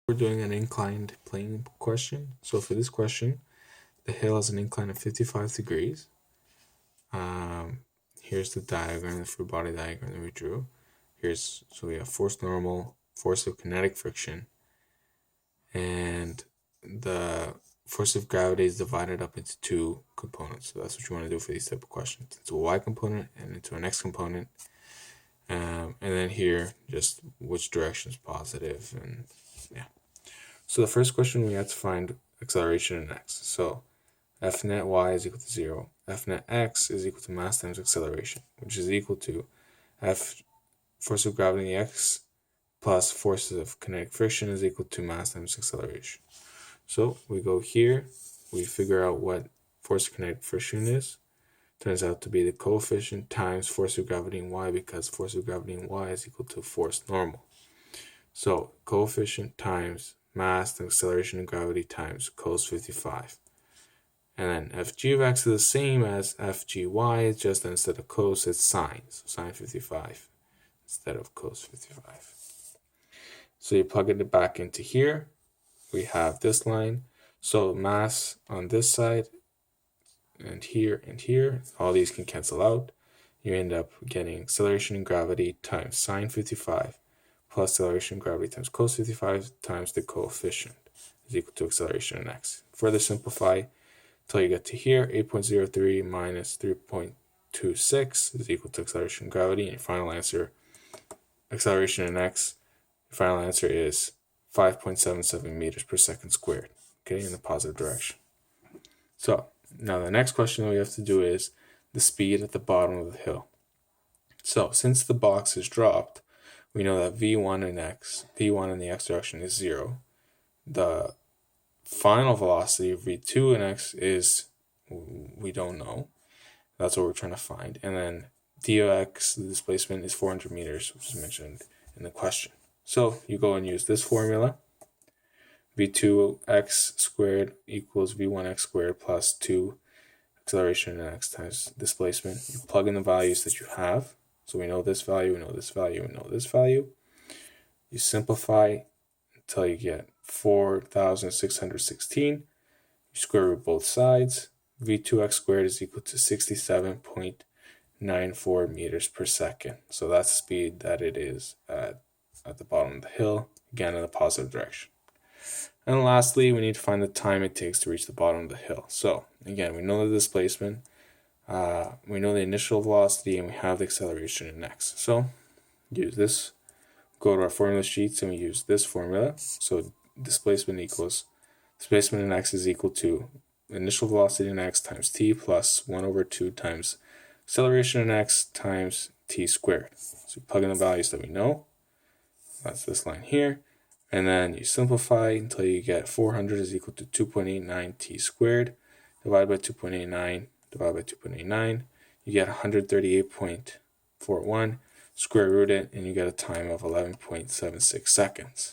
We're doing an inclined plane question. So for this question, the hill has an incline of 55 degrees. Here's the diagram, the free body diagram that we drew. So we have force normal, force of kinetic friction, and the force of gravity is divided up into two components. So that's what you want to do for these type of questions. Into a y component and into an x component. And then here, just which direction is positive, and yeah. So the first question, we have to find acceleration in x. So F net y is equal to 0. F net x is equal to mass times acceleration, which is equal to F force of gravity in the x plus forces of kinetic friction is equal to mass times acceleration. So we go here, we figure out what force of kinetic friction is. Turns out to be the coefficient times force of gravity in y, because force of gravity in y is equal to force normal. So coefficient times mass times acceleration and gravity times cos 55. And then fg of x is the same as fgy, it's just instead of cos, it's sine. So sine 55 instead of cos 55. So you plug it back into here. We have this line. So mass on this side and here, all these can cancel out. You end up getting acceleration and gravity times sine 55 plus acceleration and gravity times cos 55 times the coefficient is equal to acceleration in x. Further simplify until you get to here, 8.03 minus 3.26 is equal to acceleration and gravity, and your final answer, acceleration in x, your final answer is 5.77 meters per second squared, okay, in the positive direction. So now the next question that we have to do is the speed at the bottom of the hill. So since the box is dropped, we know that v1 in the x direction is 0. The final velocity of v2 in x is, we don't know. That's what we're trying to find. And then dx, the displacement, is 400 meters, which is mentioned in the question. So you go and use this formula. v2x squared equals v1x squared plus 2 acceleration in x times displacement. You plug in the values that you have. So we know this value, we know this value, we know this value. You simplify until you get 4,616. You square root both sides. v2x squared is equal to 67.94 meters per second. So that's the speed that it is at the bottom of the hill, again in the positive direction. And lastly, we need to find the time it takes to reach the bottom of the hill. So again, we know the displacement, we know the initial velocity, and we have the acceleration in x. So use this, go to our formula sheets, and we use this formula. So displacement in x is equal to initial velocity in x times t plus 1/2 times acceleration in x times t squared. So plug in the values that we know. That's this line here. And then you simplify until you get 400 is equal to 2.89 t squared. Divided by 2.89, divided by 2.89. You get 138.41. Square root it, and you get a time of 11.76 seconds.